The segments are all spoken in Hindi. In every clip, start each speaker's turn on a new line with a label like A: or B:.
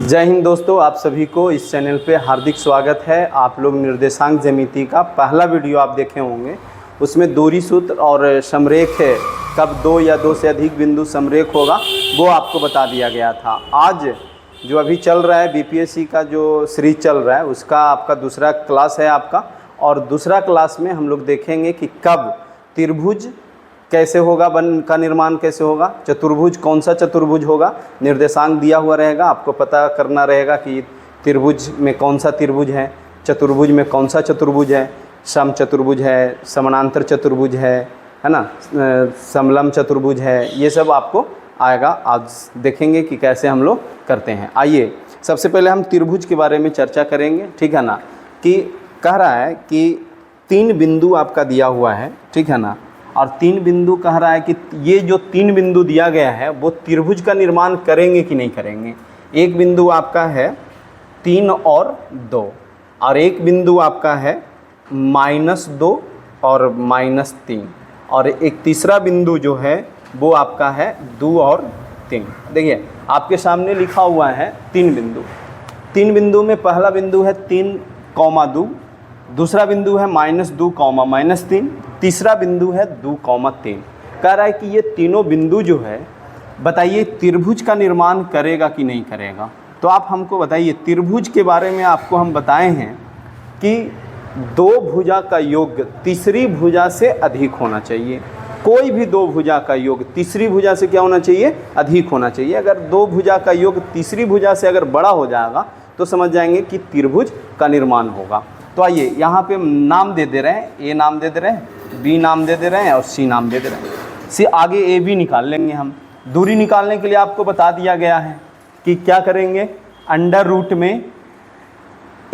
A: जय हिंद दोस्तों, आप सभी को इस चैनल पे हार्दिक स्वागत है। आप लोग निर्देशांक ज्यामिति का पहला वीडियो आप देखे होंगे, उसमें दूरी सूत्र और समरेख है, कब दो या दो से अधिक बिंदु समरेख होगा वो आपको बता दिया गया था। आज जो अभी चल रहा है बीपीएससी का जो सीरीज चल रहा है उसका आपका दूसरा क्लास है आपका, और दूसरा क्लास में हम लोग देखेंगे कि कब त्रिभुज कैसे होगा, वन का निर्माण कैसे होगा, चतुर्भुज कौन सा चतुर्भुज होगा, निर्देशांक दिया हुआ रहेगा, आपको पता करना रहेगा कि त्रिभुज में कौन सा त्रिभुज है, चतुर्भुज में कौन सा चतुर्भुज है, सम चतुर्भुज है, समानांतर चतुर्भुज है ना, समलंब चतुर्भुज है, ये सब आपको आएगा। आज देखेंगे कि कैसे हम लोग करते हैं। आइए सबसे पहले हम त्रिभुज के बारे में चर्चा करेंगे, ठीक है ना। कि कह रहा है कि 3 बिंदु आपका दिया हुआ है, ठीक है ना, और 3 बिंदु कह रहा है कि ये जो 3 बिंदु दिया गया है वो त्रिभुज का निर्माण करेंगे कि नहीं करेंगे। एक बिंदु आपका है 3 और 2, और एक बिंदु आपका है -2 और -3, और एक तीसरा बिंदु जो है वो आपका है 2 और 3। देखिए आपके सामने लिखा हुआ है 3 बिंदु। 3 बिंदु में पहला बिंदु है 3,2, दूसरा बिंदु है -2, -3, तीसरा बिंदु है 2,3। कह रहा है कि ये तीनों बिंदु जो है बताइए त्रिभुज का निर्माण करेगा कि नहीं करेगा। तो आप हमको बताइए, त्रिभुज के बारे में आपको हम बताए हैं कि 2 भुजा का योग तीसरी भुजा से अधिक होना चाहिए। कोई भी 2 भुजा का योग तीसरी भुजा से क्या होना चाहिए, अधिक होना चाहिए। अगर 2 भुजा का योग तीसरी भुजा से अगर बड़ा हो जाएगा तो समझ जाएंगे कि त्रिभुज का निर्माण होगा। तो आइए यहाँ पे नाम दे दे रहे हैं, ए नाम दे दे रहे हैं, बी नाम दे दे रहे हैं और सी नाम दे दे रहे हैं। सी आगे ए बी निकाल लेंगे हम। दूरी निकालने के लिए आपको बता दिया गया है कि क्या करेंगे, अंडर रूट में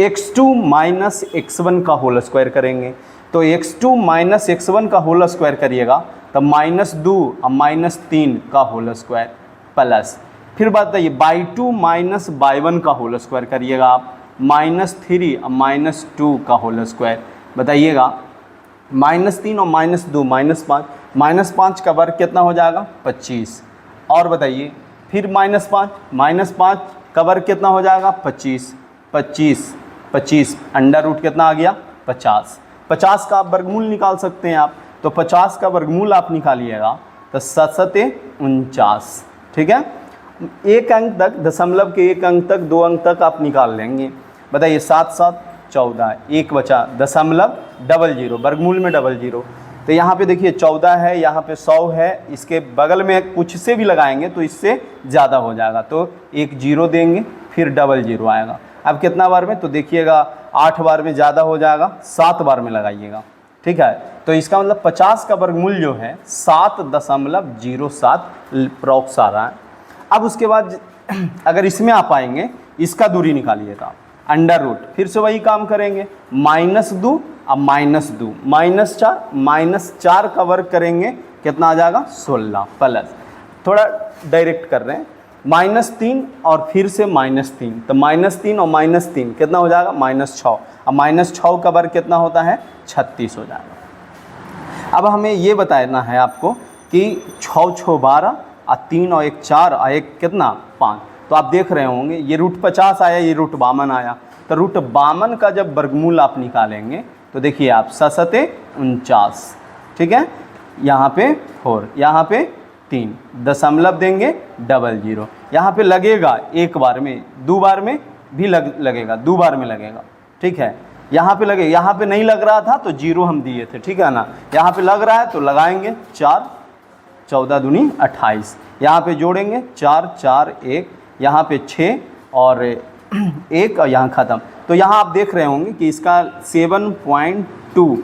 A: x2 माइनस x1 का होल स्क्वायर करेंगे। तो x2 माइनस x1 का होल स्क्वायर करिएगा तो -2 और -3 का होल स्क्वायर प्लस, फिर बताइए y2 माइनस y1 का होल स्क्वायर करिएगा आप, -3 और -2 का होल स्क्वायर। बताइएगा -3 और -2 -5, -5 का वर्ग कितना हो जाएगा, 25। और बताइए फिर -5 का वर्ग कितना हो जाएगा, 25 अंडर रूट कितना आ गया, 50 का आप वर्गमूल निकाल सकते हैं आप। तो 50 का वर्गमूल आप निकालिएगा तो 7 49, ठीक है। एक अंक तक, दशमलव के एक अंक तक, 2 अंक तक आप निकाल लेंगे। बताइए 7 7 14, एक बचा दशमलव 00, वर्गमूल में 00। तो यहाँ पे देखिए 14 है, यहाँ पे 100 है, इसके बगल में कुछ से भी लगाएंगे तो इससे ज़्यादा हो जाएगा, तो एक 0 देंगे फिर 00 आएगा। अब कितना बार में, तो देखिएगा 8 बार में ज़्यादा हो जाएगा, 7 बार में लगाइएगा, ठीक है। तो इसका मतलब 50 का वर्गमूल जो है 7.07 प्रॉक्स आ रहा है। अब उसके बाद अगर इसमें आप आएंगे, इसका दूरी निकालिएगा, अंडर रूट, फिर से वही काम करेंगे, -2 और -4 का वर्ग करेंगे, कितना आ जाएगा, 16 प्लस, थोड़ा डायरेक्ट कर रहे हैं, -3 और फिर से -3, तो -3 और -3 कितना हो जाएगा, -6, और -6 का वर्ग कितना होता है, 36 हो जाएगा। अब हमें ये बताना है आपको कि 6 6 12 और 3 और 1 4 और 1 कितना, 5। तो आप देख रहे होंगे ये √50 आया, ये √52 आया। तो √52 का जब वर्गमूल आप निकालेंगे तो देखिए आप 7 49, ठीक है, यहाँ पे 4, यहाँ पे 3, दशमलव देंगे 00, यहाँ पे लगेगा एक बार में, 2 बार में भी लगेगा, 2 बार में लगेगा, ठीक है। यहाँ पे लगे, यहाँ पे नहीं लग रहा था तो 0 हम दिए थे, ठीक है ना। यहाँ पे लग रहा है तो लगाएंगे 4, 14 दूनी 28, यहाँ पे जोड़ेंगे 4 4 1, यहाँ पे 6 और 1 और यहाँ ख़त्म। तो यहाँ आप देख रहे होंगे कि इसका 7.2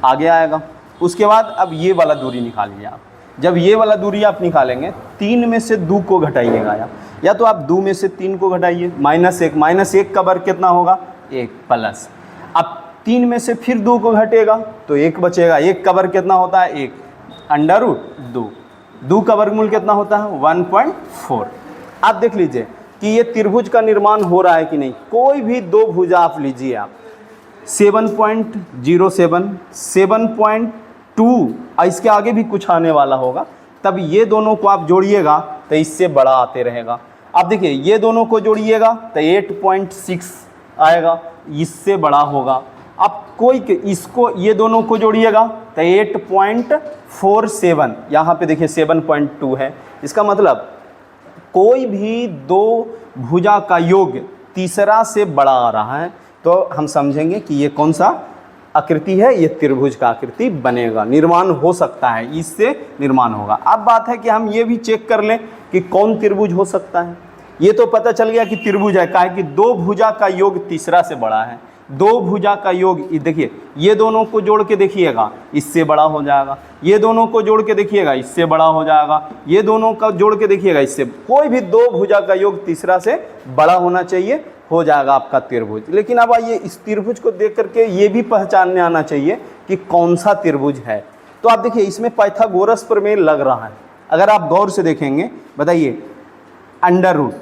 A: आगे आएगा। उसके बाद अब ये वाला दूरी निकालिए आप। जब ये वाला दूरी आप निकालेंगे, 3 में से 2 को घटाइएगा, या तो आप 2 में से 3 को घटाइए, -1 का वर्ग कितना होगा, 1 प्लस, अब 3 में से फिर 2 को घटेगा तो 1 बचेगा, 1 का वर्ग कितना होता है, 1, अंडर रूट 2 का वर्गमूल कितना होता है, 1.4। आप देख लीजिए कि ये त्रिभुज का निर्माण हो रहा है कि नहीं। कोई भी 2 भुजा आप लीजिए, आप 7.07, 7.2 और इसके आगे भी कुछ आने वाला होगा, तब ये दोनों को आप जोड़िएगा तो इससे बड़ा आते रहेगा। अब देखिए ये दोनों को जोड़िएगा तो 8.6 आएगा, इससे बड़ा होगा। अब कोई इसको ये दोनों को जोड़िएगा तो 8.47, यहाँ पे देखिए 7.2 है। इसका मतलब कोई भी दो भुजा का योग तीसरा से बड़ा आ रहा है तो हम समझेंगे कि ये कौन सा आकृति है, ये त्रिभुज का आकृति बनेगा, निर्माण हो सकता है, इससे निर्माण होगा। अब बात है कि हम ये भी चेक कर लें कि कौन त्रिभुज हो सकता है। ये तो पता चल गया कि त्रिभुज है, काहे कि दो भुजा का योग तीसरा से बड़ा है। दो भुजा का योग, देखिए ये दोनों को जोड़ के देखिएगा, इससे बड़ा हो जाएगा। ये दोनों को जोड़ के देखिएगा, इससे बड़ा हो जाएगा। ये दोनों का जोड़ के देखिएगा, इससे कोई भी दो भुजा का योग तीसरा से बड़ा होना चाहिए, हो जाएगा आपका त्रिभुज। लेकिन अब आइए इस त्रिभुज को देख करके ये भी पहचानने आना चाहिए कि कौन सा त्रिभुज है। तो आप देखिए इसमें पाइथागोरस प्रमेय लग रहा है। अगर आप गौर से देखेंगे, बताइए, अंडर रूट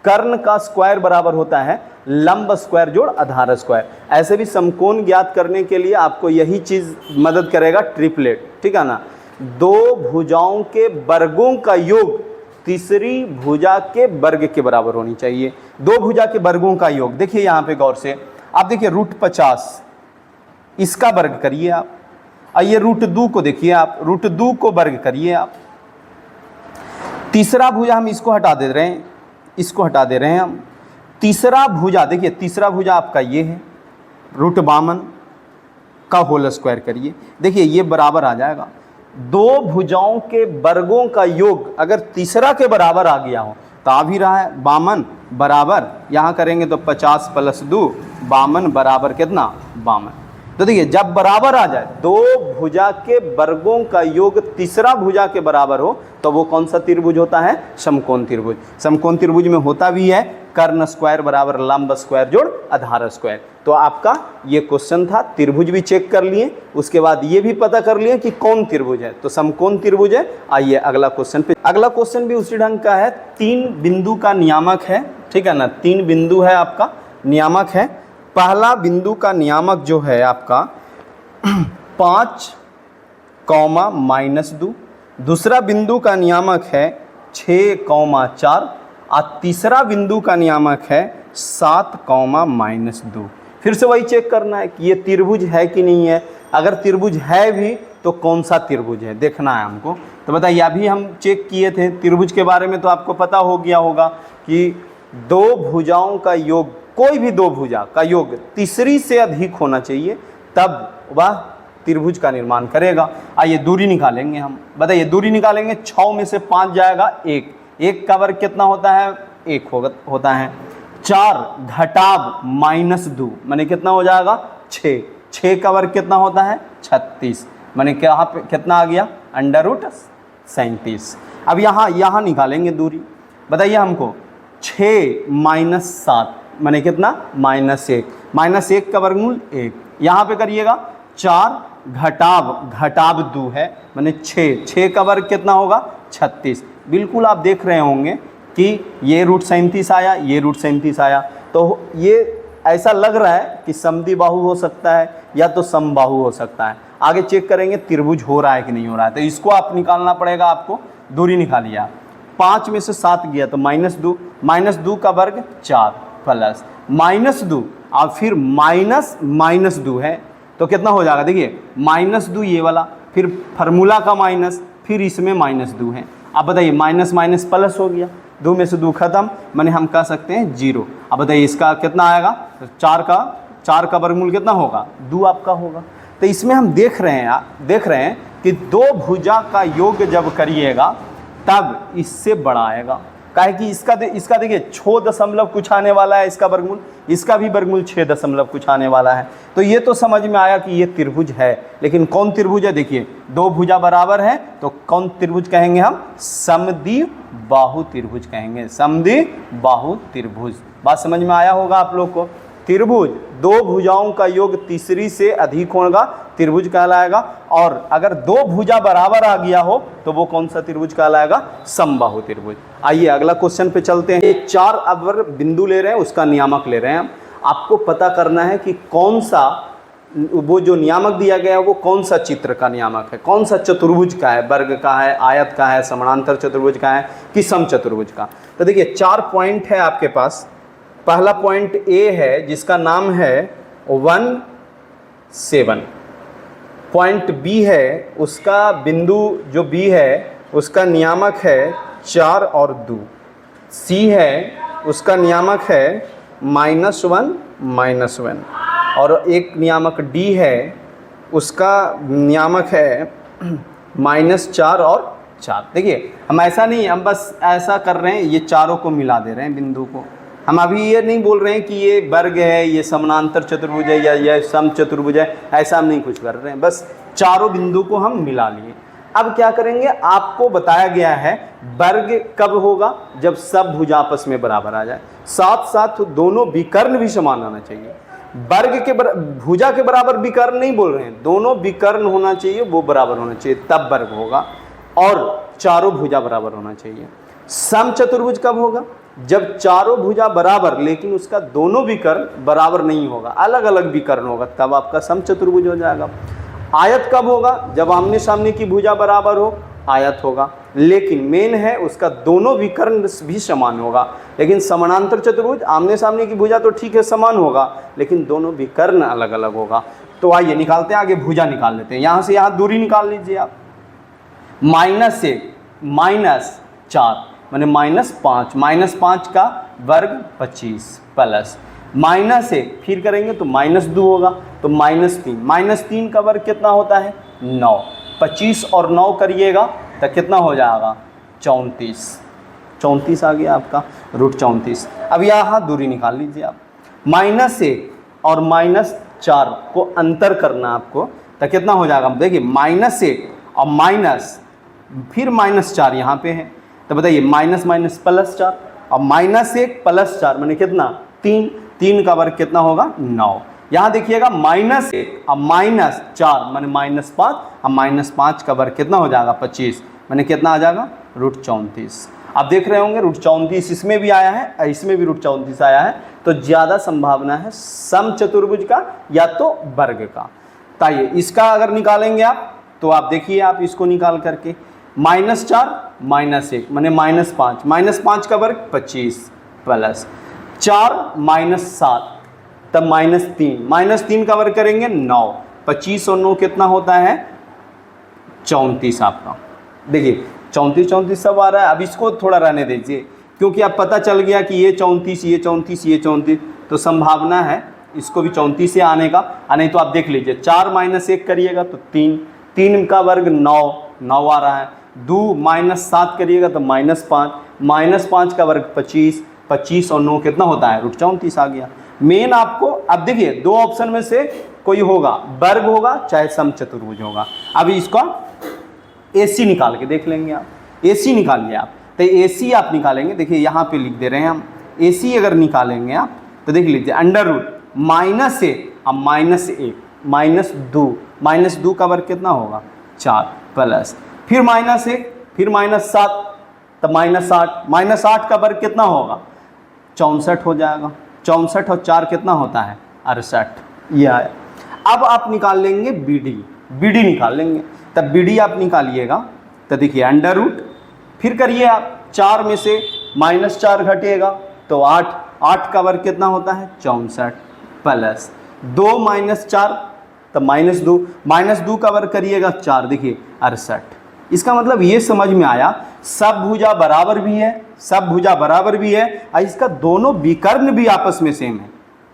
A: कर्ण का स्क्वायर बराबर होता है लंब स्क्वायर जोड़ आधार स्क्वायर। ऐसे भी समकोण ज्ञात करने के लिए आपको यही चीज़ मदद करेगा, ट्रिपलेट, ठीक है ना। दो भुजाओं के वर्गों का योग तीसरी भुजा के वर्ग के बराबर होनी चाहिए। दो भुजा के वर्गों का योग, देखिए यहाँ पे गौर से आप देखिए, √50 इसका वर्ग करिए आप, और ये √2 को देखिए आप, √2 को वर्ग करिए आप। तीसरा भुजा हम इसको हटा दे रहे हैं, इसको हटा दे रहे हैं हम। तीसरा भुजा, देखिए तीसरा भुजा आपका ये है, √52 का होल स्क्वायर करिए, देखिए ये बराबर आ जाएगा। दो भुजाओं के वर्गों का योग अगर तीसरा के बराबर आ गया हो तो आ भी रहा है 52 बराबर, यहाँ करेंगे तो 50 + 2, 52 बराबर कितना, 52। तो देखिए जब बराबर आ जाए, दो भुजा के वर्गों का योग तीसरा भुजा के बराबर हो तो वो कौन सा त्रिभुज होता है, समकोण त्रिभुज। समकोण त्रिभुज में होता भी है कर्ण स्क्वायर बराबर लंब स्क्वायर जोड़ आधार स्क्वायर। तो आपका ये क्वेश्चन था, त्रिभुज भी चेक कर लिए, उसके बाद ये भी पता कर लिए कि कौन त्रिभुज है, तो समकोण त्रिभुज है। आइए अगला क्वेश्चन पे। अगला क्वेश्चन भी उसी ढंग का है, 3 बिंदु का नियामक है, ठीक है ना। 3 बिंदु है आपका नियामक है। पहला बिंदु का नियामक जो है आपका 5, -2, दूसरा बिंदु का नियामक है 6, 4 और तीसरा बिंदु का नियामक है 7, -2। फिर से वही चेक करना है कि ये त्रिभुज है कि नहीं है। अगर त्रिभुज है भी तो कौन सा त्रिभुज है देखना है हमको। तो बताइए, अभी हम चेक किए थे त्रिभुज के बारे में, तो आपको पता हो गया होगा कि दो भुजाओं का योग, कोई भी दो भुजा का योग तीसरी से अधिक होना चाहिए, तब वह त्रिभुज का निर्माण करेगा। आइए दूरी निकालेंगे हम, बताइए दूरी निकालेंगे। 6 में से 5 जाएगा 1, 1 का वर्ग कितना होता है, 1 होता है। 4 घटाव -2 माने कितना हो जाएगा, 6, 6 का वर्ग कितना होता है, 36 माने यहाँ पे कितना आ गया, √37। अब यहाँ निकालेंगे दूरी, बताइए हमको। 6 - 7 माने कितना, -1, -1 का वर्गमूल 1, यहाँ पे करिएगा। 4 घटाव 2 है माने 6, 6 का वर्ग कितना होगा, 36। बिल्कुल आप देख रहे होंगे कि ये √37 आया, ये √37 आया, तो ये ऐसा लग रहा है कि समद्विबाहु हो सकता है या तो समबाहु हो सकता है। आगे चेक करेंगे त्रिभुज हो रहा है कि नहीं हो रहा है, तो इसको आप निकालना पड़ेगा आपको। दूरी निकालिए आप, 5 में से 7 गया तो -2, -2 का वर्ग 4 प्लस -2 और फिर -2 है तो कितना हो जाएगा, देखिए -2 ये वाला, फिर फार्मूला का माइनस, फिर इसमें -2 है। अब बताइए माइनस माइनस प्लस हो गया, 2 में से 2 खत्म, माने हम कह सकते हैं 0। अब बताइए इसका कितना आएगा, तो 4 का वर्गमूल कितना होगा, 2 आपका होगा। तो इसमें हम देख रहे हैं कि दो भुजा का योग जब करिएगा तब इससे बड़ा आएगा। काहे कि इसका देखिए 6 दशमलव कुछ आने वाला है, इसका वर्गमूल, इसका भी वर्गमूल 6 दशमलव कुछ आने वाला है। तो ये तो समझ में आया कि ये त्रिभुज है, लेकिन कौन त्रिभुज है, देखिए दो भुजा बराबर है तो कौन त्रिभुज कहेंगे हम, समद्विबाहु त्रिभुज कहेंगे, समद्विबाहु त्रिभुज। बात समझ में आया होगा आप लोग को। त्रिभुज दो भुजाओं का योग तीसरी से अधिक होगा, त्रिभुज कहलाएगा। और अगर दो भुजा बराबर आ गया हो तो वो कौन सा त्रिभुज कहलाएगा, समबाहु त्रिभुज। आइए अगला क्वेश्चन पे चलते हैं। 4 अवर बिंदु ले रहे हैं, उसका नियामक ले रहे हैं हम। आपको पता करना है कि कौन सा वो जो नियामक दिया गया है वो कौन सा चित्र का नियामक है, कौन सा चतुर्भुज का है, वर्ग का है, आयत का है, समानांतर चतुर्भुज का है कि समचतुर्भुज का। तो देखिए 4 पॉइंट है आपके पास। पहला पॉइंट ए है जिसका नाम है 1 7। पॉइंट बी है, उसका बिंदु जो बी है उसका नियामक है 4 और 2। सी है, उसका नियामक है -1 -1। और एक नियामक डी है, उसका नियामक है -4 और 4। देखिए हम ऐसा नहीं, हम बस ऐसा कर रहे हैं, ये चारों को मिला दे रहे हैं बिंदु को। हम अभी ये नहीं बोल रहे हैं कि ये वर्ग है, ये समानांतर चतुर्भुज है या ये समचतुर्भुज है, ऐसा हम नहीं कुछ कर रहे हैं, बस चारों बिंदु को हम मिला लिए। अब क्या करेंगे, आपको बताया गया है वर्ग कब होगा, जब सब भुजा आपस में बराबर आ जाए, साथ साथ दोनों विकर्ण भी समान आना चाहिए। वर्ग के भुजा के बराबर विकर्ण नहीं बोल रहे हैं, दोनों विकर्ण होना चाहिए, वो बराबर होना चाहिए, तब वर्ग होगा। और चारों भुजा बराबर होना चाहिए। समचतुर्भुज कब होगा, जब चारों भुजा बराबर लेकिन उसका दोनों विकर्ण बराबर नहीं होगा, अलग अलग विकर्ण होगा, तब आपका समचतुर्भुज हो जाएगा। आयत कब होगा, जब आमने सामने की भुजा बराबर हो, आयत होगा, लेकिन मेन है उसका दोनों विकर्ण भी समान होगा। लेकिन समानांतर चतुर्भुज आमने सामने की भुजा तो ठीक है समान होगा, लेकिन दोनों विकर्ण अलग अलग होगा। तो आइए निकालते हैं, आगे भुजा निकाल लेते हैं। यहाँ से यहाँ दूरी निकाल लीजिए आप, -1 -4 माने -5, -5 का वर्ग 25 प्लस -1 फिर करेंगे तो -2 होगा, तो -3, -3 का वर्ग कितना होता है 9। 25 और 9 करिएगा तो कितना हो जाएगा 34 आ गया आपका √34। अब यहाँ दूरी निकाल लीजिए आप, -1 और -4 को अंतर करना आपको, तो कितना हो जाएगा, देखिए -1 और माइनस फिर -4 यहाँ पे है, तो बताइए माइनस +4 और -1 +4 माने कितना 3 का वर्ग कितना होगा 9। यहाँ देखिएगा -1 और -4 माने -5 और -5 का वर्ग कितना हो जाएगा 25 माने कितना आ जाएगा √34। आप देख रहे होंगे √34 इसमें भी आया है, इसमें भी √34 आया है, तो ज़्यादा संभावना है समचतुर्भुज का या तो वर्ग का। ताइए इसका अगर निकालेंगे आप तो आप देखिए, आप इसको निकाल करके -4 -1 माने -5, -5 का वर्ग 25 प्लस 4 -7 तब -3 का वर्ग करेंगे 9, 25 और 9 कितना होता है 34 आपका। देखिए 34 सब आ रहा है। अब इसको थोड़ा रहने दीजिए, क्योंकि अब पता चल गया कि ये 34 ये 34 ये 34, तो संभावना है इसको भी 34 से आने का। नहीं तो आप देख लीजिए 4 -1 करिएगा तो 3 का वर्ग 9 आ रहा है। 2 -7 करिएगा तो -5, -5 का वर्ग 25 और 9 कितना होता है √34 आ गया। मेन आपको अब देखिए दो ऑप्शन में से कोई होगा, वर्ग होगा चाहे समचतुर्भुज होगा। अभी इसका AC निकाल के देख लेंगे आप, AC निकालिए आप, तो AC आप निकालेंगे, देखिए यहाँ पे लिख दे रहे हैं हम, AC अगर निकालेंगे आप तो देख लीजिए -1 और -2 का वर्ग कितना होगा 4 प्लस फिर -1 फिर -7 तब -8 का वर्ग कितना होगा 64 हो जाएगा। 64 और 4 कितना होता है 68, यह है। अब आप निकाल लेंगे BD निकाल लेंगे, तब BD आप निकालिएगा तो देखिए √ फिर करिए आप 4 में से -4 घटेगा तो 8 का वर्ग कितना होता है 64 प्लस 2 -4 तो -2 का वर्ग करिएगा 4, देखिए 68। इसका मतलब ये समझ में आया सब भुजा बराबर भी है और इसका दोनों विकर्ण भी आपस में सेम है।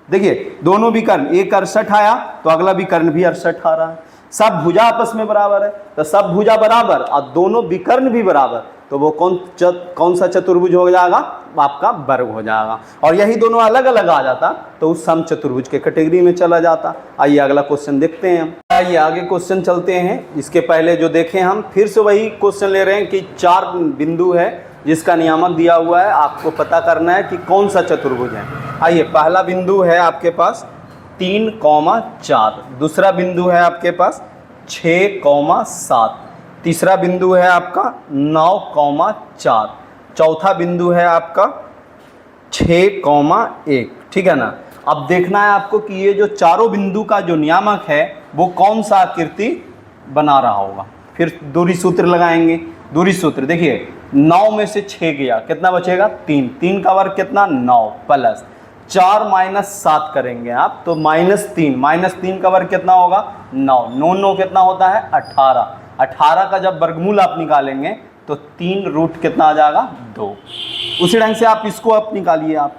A: देखिए दोनों विकर्ण, एक 68 आया तो अगला विकर्ण भी 68 आ रहा है। सब भुजा आपस में बराबर है, तो सब भुजा बराबर और दोनों विकर्ण भी बराबर, तो वो कौन सा चतुर्भुज हो जाएगा आपका वर्ग हो जाएगा। और यही दोनों अलग अलग आ जाता तो उस समचतुर्भुज के कैटेगरी में चला जाता। आइए अगला क्वेश्चन देखते हैं हम। आइए आगे क्वेश्चन चलते हैं। इसके पहले जो देखें हम फिर से वही क्वेश्चन ले रहे हैं कि 4 बिंदु है जिसका नियामक दिया हुआ है, आपको पता करना है कि कौन सा चतुर्भुज है। आइए पहला बिंदु है आपके पास 3,4, दूसरा बिंदु है आपके पास 6,7, तीसरा बिंदु है आपका 9,4, चौथा बिंदु है आपका 6,1, ठीक है ना। अब देखना है आपको कि ये जो चारों बिंदु का जो नियामक है वो कौन सा आकृति बना रहा होगा। फिर दूरी सूत्र लगाएंगे। दूरी सूत्र देखिए 9 में से 6 गया, कितना बचेगा 3, 3 का वर्ग कितना 9 प्लस 4 माइनस 7 करेंगे आप तो -3, -3 का वर्ग कितना होगा 9, 9 9 कितना होता है 18, 18 का जब वर्गमूल आप निकालेंगे तो 3 रूट कितना आ जाएगा 2। उसी ढंग से आप इसको आप निकालिए। आप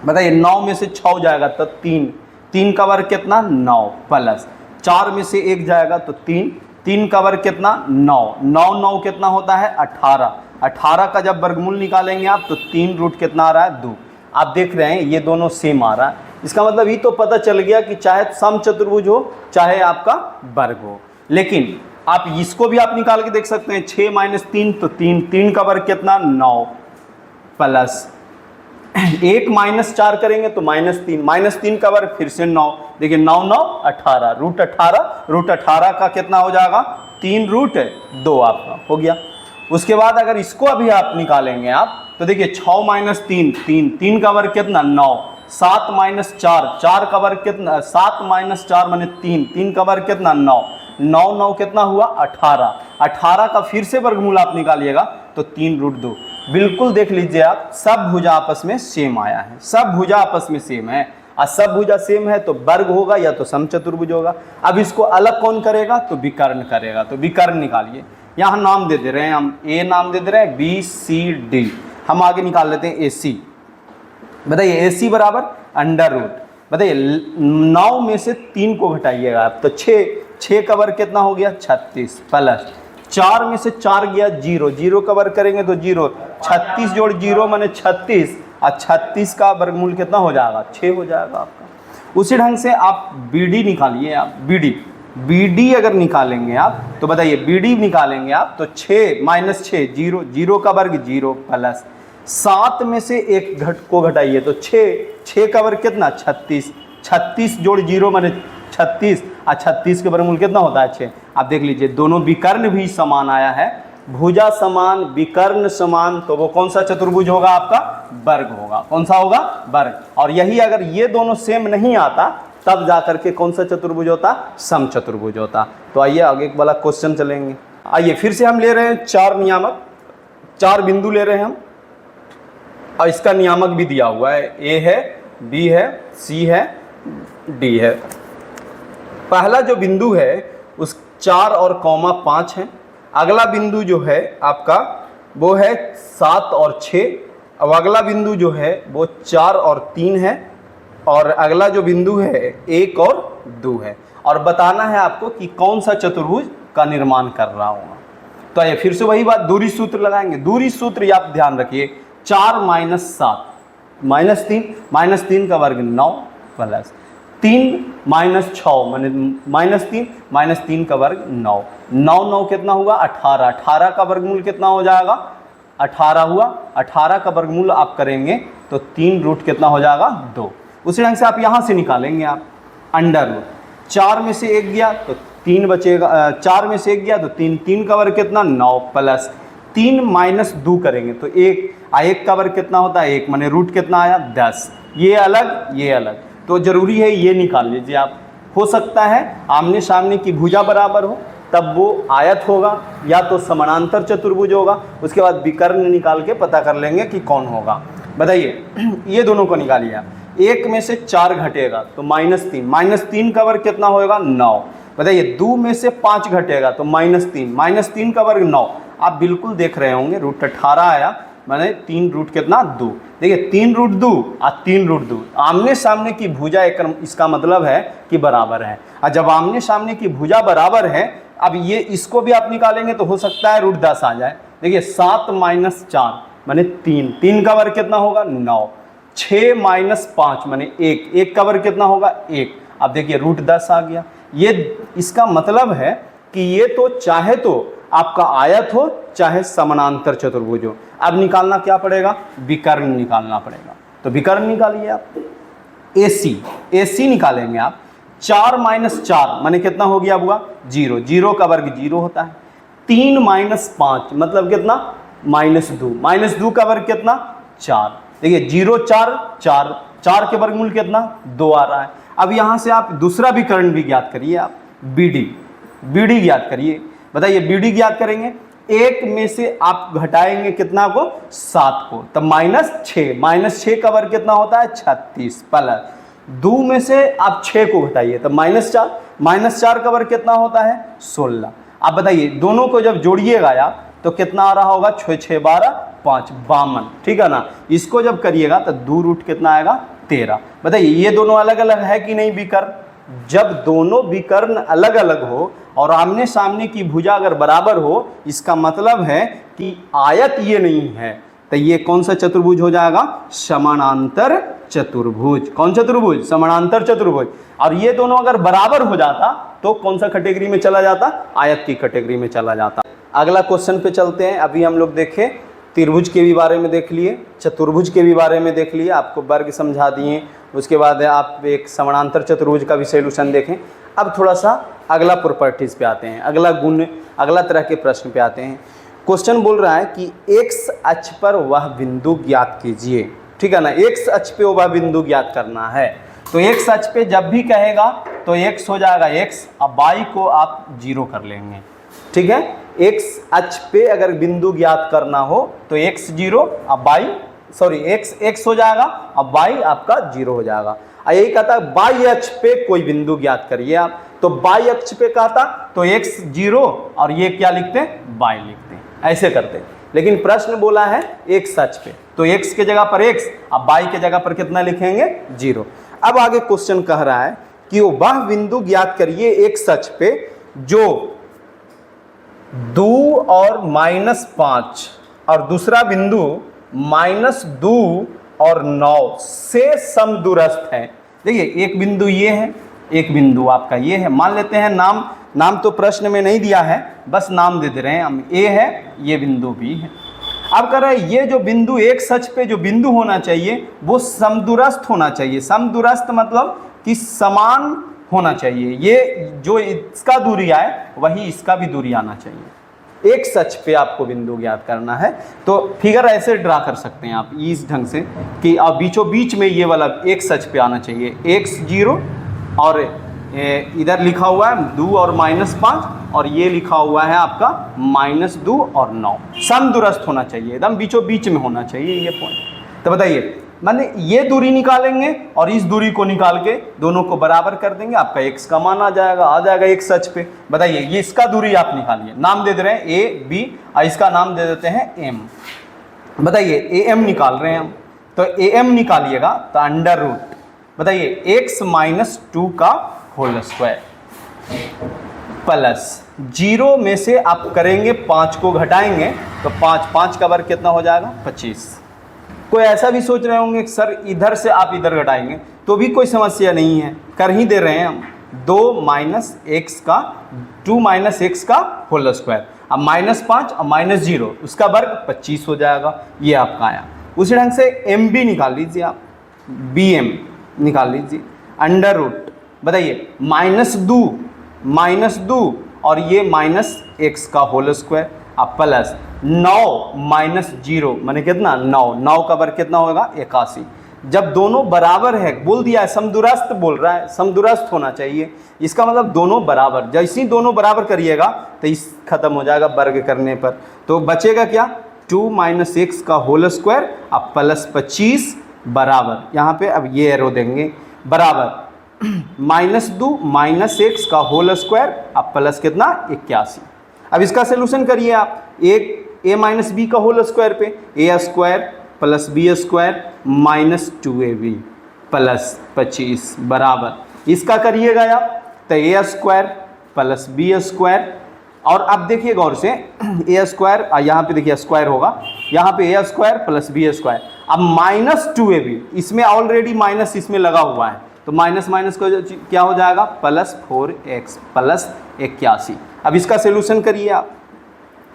A: बताइए 9 में से 6 जाएगा तो 3, 3 का वर्ग कितना 9 प्लस 4 में से 1 जाएगा तो 3, 3 का वर्ग कितना 9, 9 9 कितना होता है 18, 18 का जब वर्गमूल निकालेंगे आप तो 3 रूट कितना आ रहा है 2। आप देख रहे हैं ये दोनों सेम आ रहा है, इसका मतलब ये तो पता चल गया कि चाहे समचतुर्भुज हो चाहे आपका वर्ग हो। लेकिन आप इसको भी आप निकाल के देख सकते हैं 6 माइनस 3 तो 3, 3 का वर्ग कितना 9 प्लस 1 माइनस 4 करेंगे तो -3, -3 का वर्ग फिर से 9, देखिए 9 9 18, रूट 18 का कितना हो जाएगा 3 रूट 2 आपका हो गया। उसके बाद अगर इसको अभी आप निकालेंगे आप तो देखिए 6 माइनस 3 3, 3 का वर्ग कितना 9, 7 माइनस 4, 4 का वर्ग कितना 7 माइनस 4 माने 3, 3 का वर्ग कितना 9, 9 9 कितना हुआ 18, 18 का फिर से वर्गमूल आप निकालिएगा तो 3 रूट 2। बिल्कुल देख लीजिए आप सब भुजा आपस में सेम आया है, सब भुजा आपस में सेम है और सब भुजा सेम है तो वर्ग होगा या तो समचतुर्भुज होगा। अब इसको अलग कौन करेगा तो विकर्ण करेगा, तो विकर्ण निकालिए। यहाँ नाम दे दे रहे हैं हम, ए नाम दे दे रहे हैं, बी सी डी, हम आगे निकाल लेते हैं ए सी। बताइए ए सी बराबर अंडर रूट, बताइए 9 में से 3 को घटाइएगा आप तो 6 का वर्ग कितना हो गया 36 प्लस 4 में से 4 गया 0, 0 का वर्ग करेंगे तो 0, 36 जोड़ 0 माने 36 और 36 का वर्गमूल कितना हो जाएगा 6 हो जाएगा आपका। उसी ढंग से आप BD निकालिए। आप BD अगर निकालेंगे आप तो बताइए BD निकालेंगे आप तो 6 माइनस 6 0, 0 का वर्ग 0 प्लस 7 में से 1 घट को घटाइए तो 6 का वर्ग कितना 36, 36 जोड़ 0 माने 36 और 36 के वर्गमूल कितना होता है 6। आप देख लीजिए दोनों विकर्ण भी समान आया है, भुजा समान विकर्ण समान, तो वो कौन सा चतुर्भुज होगा आपका वर्ग होगा। कौन सा होगा वर्ग। और यही अगर ये दोनों सेम नहीं आता तब जाकर के कौन सा चतुर्भुज होता समचतुर्भुज होता। तो आइए आगे वाला क्वेश्चन चलेंगे। आइए फिर से हम ले रहे हैं 4 नियामक, 4 बिंदु ले रहे हैं हम और इसका नियामक भी दिया हुआ है, ए है बी है सी है डी है। पहला जो बिंदु है उस 4 और 5 है, अगला बिंदु जो है आपका वो है 7 और 6, अब अगला बिंदु जो है वो 4 और 3 है और अगला जो बिंदु है 1 और 2 है। और बताना है आपको कि कौन सा चतुर्भुज का निर्माण कर रहा होगा। तो आइए फिर से वही बात, दूरी सूत्र लगाएंगे। दूरी सूत्र आप ध्यान रखिए 4 माइनस 7 माइनस 3 का वर्ग 9 प्लस 3 माइनस 6 माने -3 का वर्ग 9, 9 9 कितना हुआ 18, 18 का वर्गमूल कितना हो जाएगा 18 हुआ, 18 का वर्गमूल आप करेंगे तो 3 रूट कितना हो जाएगा 2। उसी ढंग से आप यहाँ से निकालेंगे आप अंडर रूट, 4 में से 1 गया तो 3 बचेगा, 4 में से 1 गया तो 3, 3 का वर्ग कितना 9 प्लस 3 माइनस 2 करेंगे तो 1 का वर्ग कितना होता है 1 माने रूट कितना आया 10। ये अलग तो जरूरी है ये निकाल लीजिए आप। हो सकता है आमने सामने की भुजा बराबर हो तब वो आयत होगा या तो समानांतर चतुर्भुज होगा। उसके बाद विकर्ण निकाल के पता कर लेंगे कि कौन होगा। बताइए ये दोनों को निकालिए आप, 1 में से 4 घटेगा तो -3 का वर्ग कितना होगा 9। बताइए 2 में से 5 घटेगा तो -3 का वर्ग 9। आप बिल्कुल देख रहे होंगे रूट 18 आया माने 3 रूट कितना 2। देखिए 3 रूट 2 और 3 रूट 2 आमने सामने की भुजा इसका मतलब है कि बराबर है। और जब आमने सामने की भुजा बराबर है, अब ये इसको भी आप निकालेंगे तो हो सकता है रूट 10 आ जाए। देखिए 7 माइनस 4 माने 3 का वर्ग कितना होगा 9, 6 माइनस 5 माने 1 का वर्ग कितना होगा 1। अब देखिए रूट 10 आ गया। ये इसका मतलब है कि ये तो चाहे तो आपका आयत हो चाहे समानांतर चतुर्भुज हो। अब निकालना क्या पड़ेगा विकर्ण निकालना पड़ेगा। तो विकर्ण निकालिए आप, AC निकालेंगे आप। 4 माइनस 4 माने कितना हो गया हुआ 0, 0 का वर्ग 0 होता है। 3 माइनस 5 मतलब कितना -2 का वर्ग कितना 4। देखिए 0 4 4 4 के वर्गमूल कितना 2 आ रहा है। अब यहाँ से आप दूसरा विकर्ण भी ज्ञात करिए, आप BD ज्ञात करिए। बताइए BD ज्ञात करेंगे, 1 में से आप घटाएंगे कितना को 7 को, तब -6 का वर्ग कितना होता है 36 प्लस 2 में से आप 6 को घटाइए तब -4 का वर्ग कितना होता है 16। आप बताइए दोनों को जब जोड़िएगा आप तो कितना आ रहा होगा 6 6 12 5 52, ठीक है ना। इसको जब करिएगा तो 2 रूट कितना आएगा 13। बताइए ये दोनों अलग अलग है कि नहीं विकर्ण? जब दोनों विकर्ण अलग अलग हो और आमने सामने की भुजा अगर बराबर हो, इसका मतलब है कि आयत ये नहीं है, तो ये कौन सा चतुर्भुज हो जाएगा? समानांतर चतुर्भुज। कौन चतुर्भुज? समानांतर चतुर्भुज। और ये दोनों अगर बराबर हो जाता तो कौन सा कैटेगरी में चला जाता? आयत की कैटेगरी में चला जाता। अगला क्वेश्चन पे चलते हैं। अभी हम लोग देखें त्रिभुज के भी बारे में देख लिए, चतुर्भुज के भी बारे में देख लिए, आपको वर्ग समझा दिए, उसके बाद आप एक समानांतर चतुर्भुज का भी सॉल्यूशन देखें। अब थोड़ा सा अगला प्रॉपर्टीज पे आते हैं, अगला गुण, अगला तरह के प्रश्न पे आते हैं। क्वेश्चन बोल रहा है कि एक्स अक्ष पर वह बिंदु ज्ञात कीजिए, ठीक है ना। एक्स अक्ष पे वह बिंदु ज्ञात करना है, तो एक्स अक्ष पे जब भी कहेगा तो एक्स हो जाएगा एक्स, अब वाई को आप 0 कर लेंगे, ठीक है। एक्स अक्ष पे अगर बिंदु ज्ञात करना हो तो एक्स 0, अब वाई एक्स हो जाएगा, अब वाई आपका 0 हो जाएगा। यही कहता है वाई अक्ष पे कोई बिंदु ज्ञात करिए आप, तो वाई अक्ष पे कहता तो एक्स 0 और ये क्या लिखते हैं वाई लिखते हैं, ऐसे करते हैं। लेकिन प्रश्न बोला है एक्स अक्ष पे, तो एक्स के जगह पर एक्स, अब वाई के जगह पर कितना लिखेंगे 0। अब आगे क्वेश्चन कह रहा है कि वह बिंदु ज्ञात करिए एक्स अक्ष पे जो 2 और -5 और दूसरा बिंदु -2 और 9 से समदूरस्थ है। देखिए एक बिंदु ये है, एक बिंदु आपका ये है, मान लेते हैं नाम तो प्रश्न में नहीं दिया है, बस नाम दे दे रहे हैं हम, ए है, ये बिंदु बी है। अब कह रहे हैं ये जो बिंदु एक सच पे जो बिंदु होना चाहिए वो समदूरस्थ होना चाहिए। समदूरस्थ मतलब कि समान होना चाहिए, ये जो इसका दूरी आए वही इसका भी दूरी आना चाहिए। एक सच पे आपको बिंदु ज्ञात करना है, तो फिगर ऐसे ड्रा कर सकते हैं आप इस ढंग से कि अब बीचों बीच में ये वाला एक सच पे आना चाहिए, x0 और इधर लिखा हुआ है 2 और -5 और ये लिखा हुआ है आपका -2 और 9। समदूरस्थ होना चाहिए, एकदम बीचों बीच में होना चाहिए ये पॉइंट। तो बताइए माने ये दूरी निकालेंगे और इस दूरी को निकाल के दोनों को बराबर कर देंगे, आपका x का मान आ जाएगा एक सच पे। बताइए ये इसका दूरी आप निकालिए, नाम दे दे रहे हैं a b और इसका नाम दे देते हैं m। बताइए am निकाल रहे हैं हम, तो am निकालिएगा तो अंडर रूट, बताइए x -2 का होल स्क्वायर प्लस 0 में से आप करेंगे 5 को घटाएंगे तो 5 का वर्ग कितना हो जाएगा 25। कोई ऐसा भी सोच रहे होंगे सर इधर से आप इधर घटाएंगे तो भी कोई समस्या नहीं है, कर ही दे रहे हैं हम। 2 x का होल स्क्वायर, अब -5 और -0 उसका वर्ग 25 हो जाएगा, ये आपका आया। उसी ढंग से एम बी निकाल लीजिए आप, bm निकाल लीजिए अंडर रूट, बताइए -2 और ये -x का होल स्क्वायर अब प्लस 9 -0 माने कितना 9 का वर्ग कितना होगा 81। जब दोनों बराबर है, बोल दिया है समदूरस्थ बोल रहा है, समदूरस्थ होना चाहिए, इसका मतलब दोनों बराबर। जैसे ही दोनों बराबर करिएगा तो इस खत्म हो जाएगा वर्ग करने पर, तो बचेगा क्या 2 - x का होल स्क्वायर अब प्लस 25 बराबर, यहाँ पे अब ये एरो देंगे बराबर -2 - x का होल स्क्वायर अब प्लस कितना 81। अब इसका सोल्यूशन करिए आप, एक a - b का होल स्क्वायर पे a square plus b square -2ab plus 25 बराबर, इसका करिएगा आप तो a square plus b square, और अब देखिए गौर से a स्क्वायर यहाँ पे देखिए स्क्वायर होगा, यहाँ पे a square plus b square, अब -2ab, इसमें ऑलरेडी माइनस इसमें लगा हुआ है तो माइनस को क्या हो जाएगा +4x प्लस 81। अब इसका सोल्यूशन करिए आप,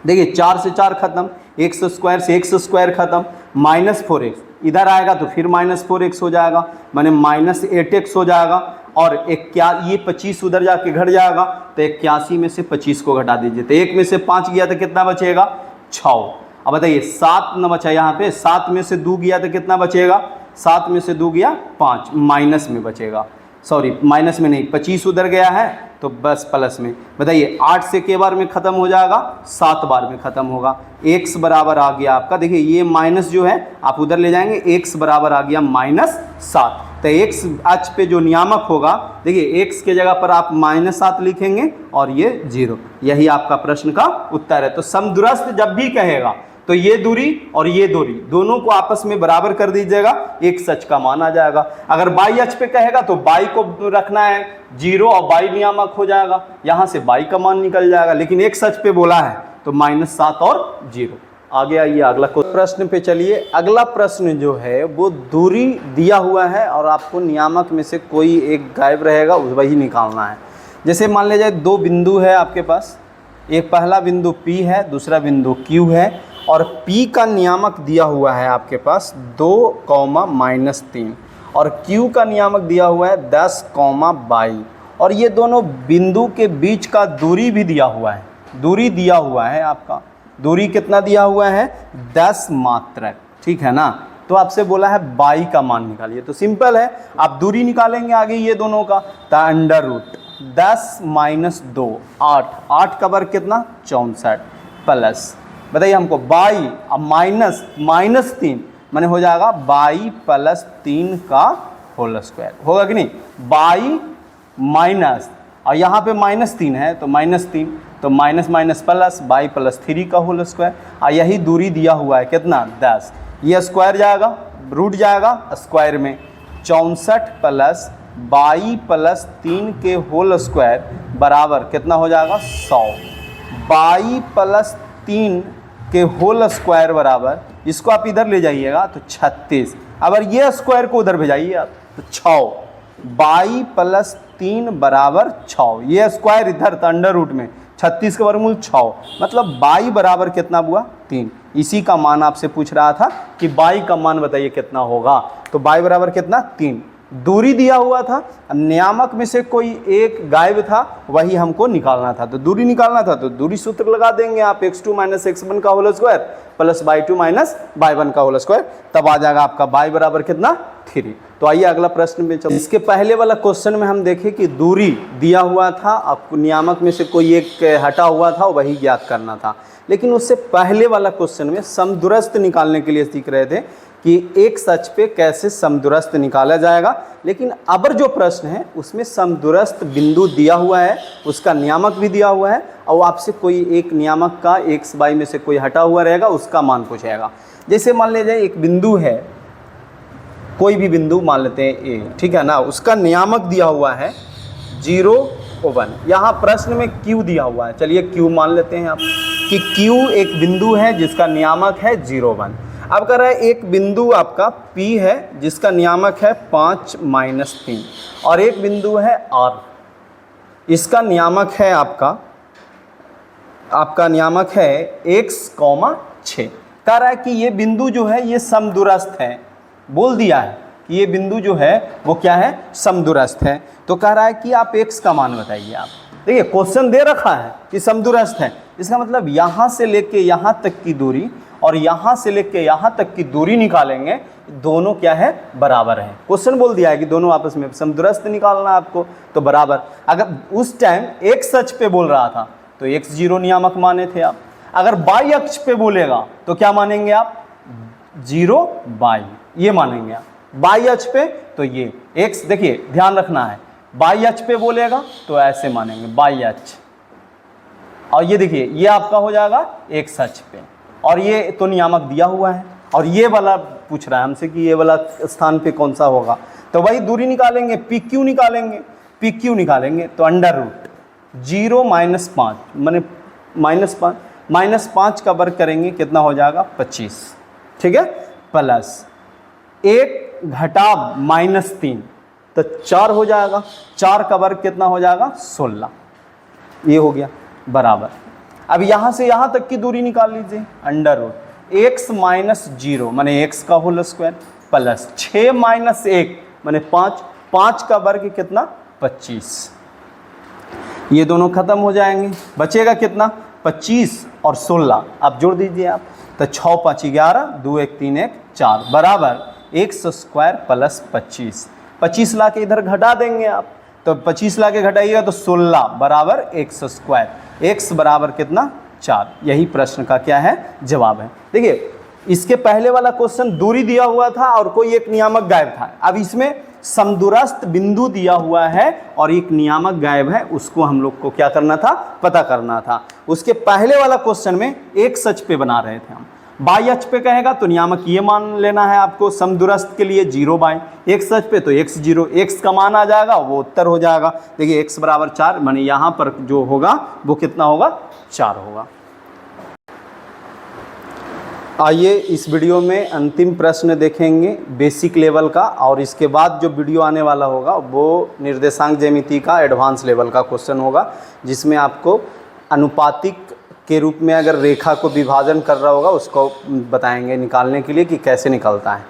A: देखिए 4 से 4 खत्म, x स्क्वायर से x स्क्वायर खत्म, -4x इधर आएगा तो फिर -4x हो जाएगा, माने -8x हो जाएगा, और ये 25 उधर जाके घट जाएगा तो 81 में से 25 को घटा दीजिए तो 1 में से 5 गया तो कितना बचेगा 6। अब बताइए 7 न बचा, यहाँ पे 7 में से 2 गया तो कितना बचेगा 7 में से 2 गया 5, माइनस में बचेगा, सॉरी माइनस में नहीं, 25 उधर गया है तो बस प्लस में। बताइए 8 से के बार में ख़त्म हो जाएगा, 7 बार में ख़त्म होगा। x बराबर आ गया आपका, देखिए ये माइनस जो है आप उधर ले जाएंगे, x बराबर आ गया -7। तो x अक्ष पे जो नियामक होगा, देखिए x के जगह पर आप -7 लिखेंगे और ये 0। यही आपका प्रश्न का उत्तर है। तो समदूरस्थ जब भी कहेगा तो ये दूरी और ये दूरी दोनों को आपस में बराबर कर दीजिएगा, x अक्ष का मान आ जाएगा। अगर y अक्ष पे कहेगा तो y को रखना है 0 और y नियामक हो जाएगा, यहाँ से y का मान निकल जाएगा। लेकिन x अक्ष पे बोला है तो -7 और 0। आगे आइए अगला प्रश्न पे चलिए। अगला प्रश्न जो है वो दूरी दिया हुआ है और आपको नियामक में से कोई एक गायब रहेगा, वही निकालना है। जैसे मान लीजिए 2 बिंदु है आपके पास, एक पहला बिंदु P है, दूसरा बिंदु Q है और P का नियामक दिया हुआ है आपके पास 2, -3 और Q का नियामक दिया हुआ है 10, 22 और ये दोनों बिंदु के बीच का दूरी भी दिया हुआ है। दूरी दिया हुआ है आपका, दूरी कितना दिया हुआ है 10 मात्रक, ठीक है ना। तो आपसे बोला है y का मान निकालिए, तो सिंपल है, आप दूरी निकालेंगे आगे ये दोनों का, तो √10 - 2 8, 8 का वर्ग कितना 64 प्लस, बताइए हमको y अब -3 माने हो जाएगा y + 3 का होल स्क्वायर, होगा कि नहीं। y माइनस और यहाँ पे -3 है तो -3, तो माइनस माइनस प्लस y + 3 का होल स्क्वायर। और यही दूरी दिया हुआ है कितना 10, ये स्क्वायर जाएगा रूट जाएगा स्क्वायर में, 64 प्लस y + 3 के होल स्क्वायर बराबर कितना हो जाएगा 100। y + 3 के होल स्क्वायर बराबर, इसको आप इधर ले जाइएगा तो 36, अगर ये स्क्वायर को उधर भेजाइए आप तो 6, y + 3 बराबर 6, ये स्क्वायर इधर था अंडर रूट में, 36 का वर्गमूल 6, मतलब y बराबर कितना हुआ 3। इसी का मान आपसे पूछ रहा था कि y का मान बताइए कितना होगा, तो y बराबर कितना 3। दूरी दिया हुआ था, नियामक में से कोई एक गायब था, वही हमको निकालना था। तो दूरी निकालना था तो दूरी सूत्र लगा देंगे आप, x2 - x1 का whole square plus y2 - y1 का होल स्क्वायर, तब आ जाएगा आपका y बराबर कितना 3। तो आइए अगला प्रश्न में चलते। इसके पहले वाला क्वेश्चन में हम देखें कि दूरी दिया हुआ था, आपको नियामक में से कोई एक हटा हुआ था, वही ज्ञात करना था। लेकिन उससे पहले वाला क्वेश्चन में समदूरस्थ निकालने के लिए सीख रहे थे कि एक सच पे कैसे समदूरस्थ निकाला जाएगा। लेकिन अब जो प्रश्न है उसमें समदूरस्थ बिंदु दिया हुआ है, उसका नियामक भी दिया हुआ है और आपसे कोई एक नियामक का x y में से कोई हटा हुआ रहेगा, उसका मान पूछेगा। जैसे मान लीजिए एक बिंदु है, कोई भी बिंदु मान लेते हैं a, ठीक है ना, उसका नियामक दिया हुआ है 0, 1। यहाँ प्रश्न में q दिया हुआ है, चलिए q मान लेते हैं आप कि q एक बिंदु है जिसका नियामक है 0, 1। अब कह रहा है एक बिंदु आपका P है जिसका नियामक है 5 - 3 और एक बिंदु है R, इसका नियामक है आपका नियामक है x, 6। कह रहा है कि ये बिंदु जो है ये समदूरस्थ है, बोल दिया है कि ये बिंदु जो है वो क्या है समदूरस्थ है। तो कह रहा है कि आप x का मान बताइए। आप देखिए क्वेश्चन दे रखा है कि समदूरस्थ है, इसका मतलब यहाँ से लेके यहाँ तक की दूरी और यहाँ से लेके यहाँ तक की दूरी निकालेंगे, दोनों क्या है बराबर है। क्वेश्चन बोल दिया है कि दोनों आपस में समदूरस्थ निकालना है आपको, तो बराबर। अगर उस टाइम x अक्ष पे बोल रहा था तो x0 नियामक माने थे आप, अगर y अक्ष पे बोलेगा तो क्या मानेंगे आप 0 y, ये मानेंगे आप। y अक्ष पे तो ये x, देखिए ध्यान रखना है, y अक्ष पे बोलेगा तो ऐसे मानेंगे y अक्ष, और ये देखिए ये आपका हो जाएगा x अक्ष पे, और ये तो नियामक दिया हुआ है और ये वाला पूछ रहा है हमसे कि ये वाला स्थान पे कौन सा होगा, तो वही दूरी निकालेंगे, PQ निकालेंगे। PQ निकालेंगे तो अंडर रूट 0 - 5 माने -5 का वर्ग करेंगे कितना हो जाएगा 25, ठीक है, प्लस 1 घटा -3 तो 4 हो जाएगा, 4 का वर्ग कितना हो जाएगा 16, ये हो गया बराबर। अब यहाँ से यहाँ तक की दूरी निकाल लीजिए, अंडर रूट x - 0 माने x का होल स्क्वायर प्लस 6 - 1 माने 5, 5 का वर्ग कितना 25, ये दोनों खत्म हो जाएंगे, बचेगा कितना 25 और 16, आप जोड़ दीजिए आप, तो 6 × 5 = 11, 2 × 1 = 3 × 1 = 4 बराबर एक्स स्क्वायर प्लस 25। 25 ला के इधर घटा देंगे आप, तो 25 ला के घटाइएगा तो 16 बराबर एक्स स्क्वायर। एक्स बराबर कितना? 4। यही प्रश्न का क्या है? जवाब है। देखिए इसके पहले वाला क्वेश्चन दूरी दिया हुआ था और कोई एक नियामक गायब था। अब इसमें समदूरस्थ बिंदु दिया हुआ है और एक नियामक गायब है, उसको हम लोग को क्या करना था? पता करना था। उसके पहले वाला क्वेश्चन में एक सच पे बना रहे थे हम, बाई अक्ष पे कहेगा तो नियामक ये मान लेना है आपको, समदूरस्थ के लिए 0 बाई, एक सच पे तो x 0, x का मान आ जाएगा, वो उत्तर हो जाएगा। देखिए x बराबर 4, माने यहाँ पर जो होगा वो कितना होगा? 4 होगा। आइए इस वीडियो में अंतिम प्रश्न देखेंगे बेसिक लेवल का, और इसके बाद जो वीडियो आने वाला होगा वो निर्देशांक ज्यामिति का एडवांस लेवल का क्वेश्चन होगा, जिसमें आपको अनुपातिक के रूप में अगर रेखा को विभाजन कर रहा होगा उसको बताएंगे निकालने के लिए कि कैसे निकलता है।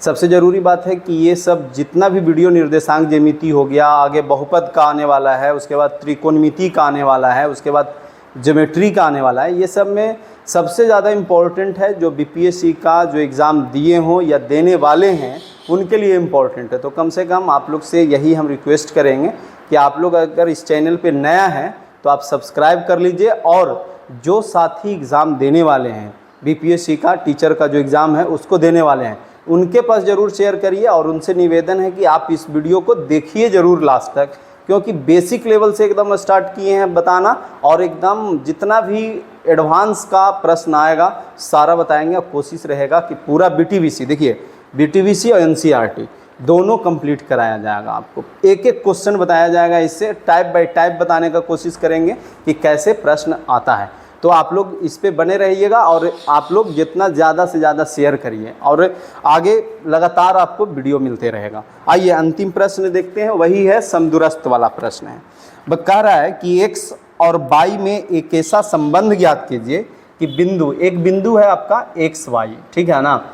A: सबसे ज़रूरी बात है कि ये सब जितना भी वीडियो निर्देशांक ज्यामिति हो गया, आगे बहुपद का आने वाला है, उसके बाद त्रिकोणमिति का आने वाला है, उसके बाद ज्योमेट्री का आने वाला है, ये सब में सबसे ज़्यादा इम्पोर्टेंट है जो बीपीएससी का जो एग्ज़ाम दिए हों या देने वाले हैं उनके लिए इम्पोर्टेंट है। तो कम से कम आप लोग से यही हम रिक्वेस्ट करेंगे कि आप लोग अगर इस चैनल पे नया हैं तो आप सब्सक्राइब कर लीजिए, और जो साथी एग्ज़ाम देने वाले हैं बीपीएससी का, टीचर का जो एग्ज़ाम है उसको देने वाले हैं, उनके पास ज़रूर शेयर करिए। और उनसे निवेदन है कि आप इस वीडियो को देखिए ज़रूर लास्ट तक, क्योंकि बेसिक लेवल से एकदम स्टार्ट किए हैं बताना, और एकदम जितना भी एडवांस का प्रश्न आएगा सारा बताएंगे। और कोशिश रहेगा कि पूरा बीटीवीसी, देखिए बीटीवीसी और एनसीईआरटी दोनों कंप्लीट कराया जाएगा। आपको एक एक क्वेश्चन बताया जाएगा, इससे टाइप बाय टाइप बताने का कोशिश करेंगे कि कैसे प्रश्न आता है। तो आप लोग इस पे बने रहिएगा और आप लोग जितना ज़्यादा से ज़्यादा शेयर करिए, और आगे लगातार आपको वीडियो मिलते रहेगा। आइए अंतिम प्रश्न देखते हैं, वही है समदूरस्थ वाला प्रश्न है। वह कह रहा है कि x और y में एक ऐसा संबंध ज्ञात कीजिए कि बिंदु, एक बिंदु है आपका x y, ठीक है ना,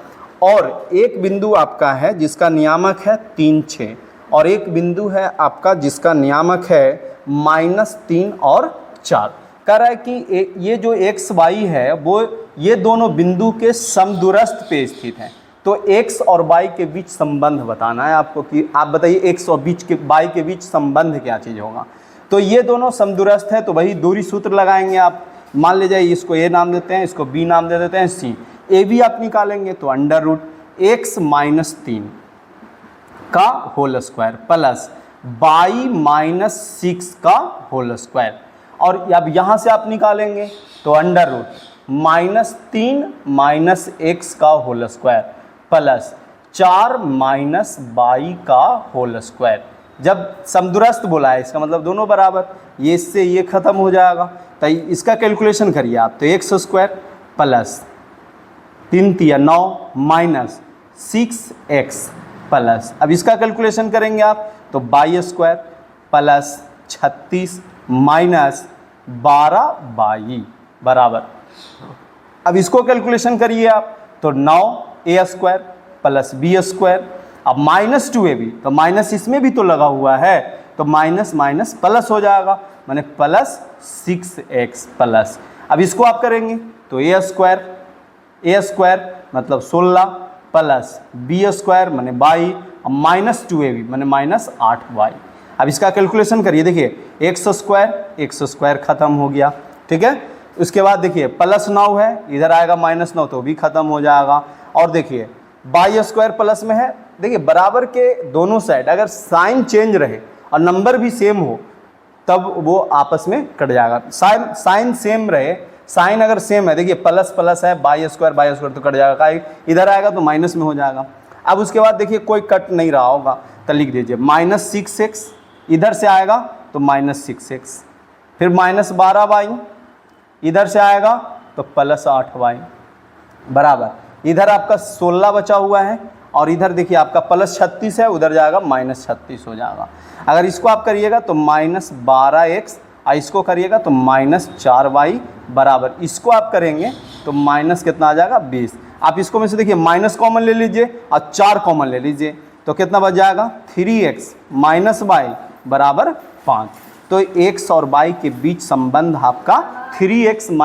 A: और एक बिंदु आपका है जिसका नियामक है 3 6, और एक बिंदु है आपका जिसका नियामक है -3 और 4। कह रहा है कि ये जो x y है वो ये दोनों बिंदु के समदूरस्थ पे स्थित है। तो x और y के बीच संबंध बताना है आपको, कि आप बताइए x और y के बीच संबंध क्या चीज़ होगा। तो ये दोनों समदूरस्थ है, तो वही दूरी सूत्र लगाएंगे आप। मान लीजिए इसको a नाम देते हैं, इसको b नाम दे देते हैं, c। a भी आप निकालेंगे तो √x - 3 का होल स्क्वायर प्लस y - 6 का होल स्क्वायर, और अब यहाँ से आप निकालेंगे तो √-3 - x का होल स्क्वायर प्लस 4 - y का होल स्क्वायर। जब समदूरस्थ बोला है इसका मतलब दोनों बराबर, ये इससे ये खत्म हो जाएगा। तो इसका कैलकुलेशन करिए आप, तो x square plus 3 × 9 - 6x plus, अब इसका कैलकुलेशन करेंगे आप तो y square plus 36 minus 12y बराबर, अब इसको कैलकुलेशन करिए आप तो 9a square plus b square, अब -2ab, तो माइनस इसमें भी तो लगा हुआ है, तो माइनस माइनस प्लस हो जाएगा, माने प्लस 6x प्लस। अब इसको आप करेंगे तो a स्क्वायर मतलब 16 प्लस b स्क्वायर माने 22, अब -2ab माने -8y। अब इसका कैलकुलेशन करिए, देखिए x स्क्वायर खत्म हो गया, ठीक है। उसके बाद देखिए +9 है, इधर आएगा -9 तो भी खत्म हो जाएगा। और देखिए y स्क्वायर प्लस में है, देखिए बराबर के दोनों साइड अगर साइन चेंज रहे और नंबर भी सेम हो तब वो आपस में कट जाएगा। साइन सेम रहे, साइन अगर सेम है, देखिए प्लस प्लस है, y स्क्वायर तो कट जाएगा, इधर आएगा तो माइनस में हो जाएगा। अब उसके बाद देखिए कोई कट नहीं रहा होगा तो लिख दीजिए -6x, इधर से आएगा तो -6x, फिर -12y, इधर से आएगा तो +8y बराबर, इधर आपका 16 बचा हुआ है और इधर देखिए आपका +36 है, उधर जाएगा -36 हो जाएगा। अगर इसको आप करिएगा तो -12x, इसको करिएगा तो -4y बराबर, इसको आप करेंगे तो माइनस कितना आ जाएगा 20। आप इसको में से देखिए माइनस कॉमन ले लीजिए और 4 कॉमन ले लीजिए तो कितना बच जाएगा 3x - y बराबर 5। तो x और y के बीच संबंध आपका 3x -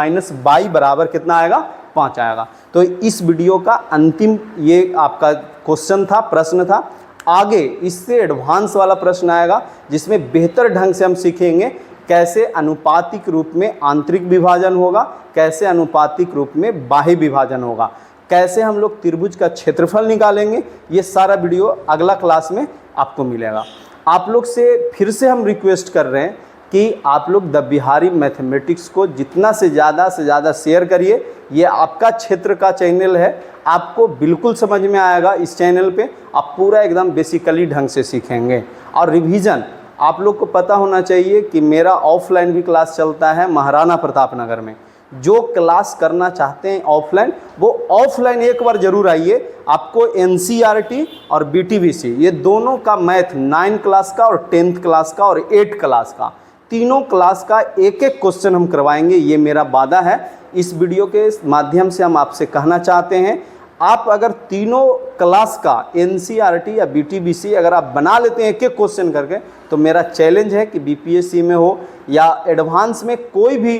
A: y बराबर कितना आएगा 5 आएगा। तो इस वीडियो का अंतिम ये आपका क्वेश्चन था, प्रश्न था। आगे इससे एडवांस वाला प्रश्न आएगा जिसमें बेहतर ढंग से हम सीखेंगे कैसे अनुपातिक रूप में आंतरिक विभाजन होगा, कैसे अनुपातिक रूप में बाह्य विभाजन होगा, कैसे हम लोग त्रिभुज का क्षेत्रफल निकालेंगे। ये सारा वीडियो अगला क्लास में आपको मिलेगा। आप लोग से फिर से हम रिक्वेस्ट कर रहे हैं कि आप लोग द बिहारी मैथमेटिक्स को जितना से ज़्यादा शेयर करिए। ये आपका क्षेत्र का चैनल है, आपको बिल्कुल समझ में आएगा। इस चैनल पे आप पूरा एकदम बेसिकली ढंग से सीखेंगे। और रिवीजन आप लोग को पता होना चाहिए कि मेरा ऑफलाइन भी क्लास चलता है महाराणा प्रताप नगर में। जो क्लास करना चाहते हैं ऑफलाइन, वो ऑफलाइन एक बार ज़रूर आइए। आपको NCERT और BTBC ये दोनों का मैथ 9 क्लास का और 10th क्लास का और 8 क्लास का, तीनों क्लास का एक एक क्वेश्चन हम करवाएंगे। ये मेरा वादा है। इस वीडियो के माध्यम से हम आपसे कहना चाहते हैं, आप अगर तीनों क्लास का NCERT या BTBC अगर आप बना लेते हैं एक एक क्वेश्चन करके, तो मेरा चैलेंज है कि BPSC में हो या एडवांस में कोई भी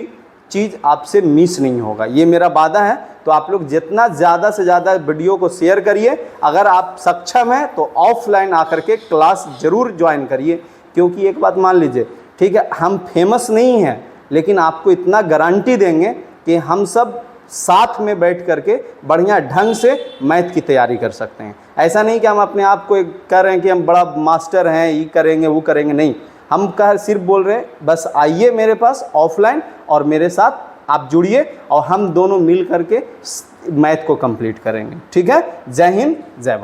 A: चीज़ आपसे मिस नहीं होगा। ये मेरा वादा है। तो आप लोग जितना ज़्यादा से ज़्यादा वीडियो को शेयर करिए। अगर आप सक्षम हैं तो ऑफलाइन आकर के क्लास ज़रूर ज्वाइन करिए। क्योंकि एक बात मान लीजिए, ठीक है, हम फेमस नहीं हैं, लेकिन आपको इतना गारंटी देंगे कि हम सब साथ में बैठ करके बढ़िया ढंग से मैथ की तैयारी कर सकते हैं। ऐसा नहीं कि हम अपने आप को कह रहे हैं कि हम बड़ा मास्टर हैं, ये करेंगे वो करेंगे, नहीं। हम सिर्फ बोल रहे हैं बस आइए मेरे पास ऑफलाइन और मेरे साथ आप जुड़िए और हम दोनों मिल करके मैथ को कंप्लीट करेंगे। ठीक है। जय हिंद, जय भारत।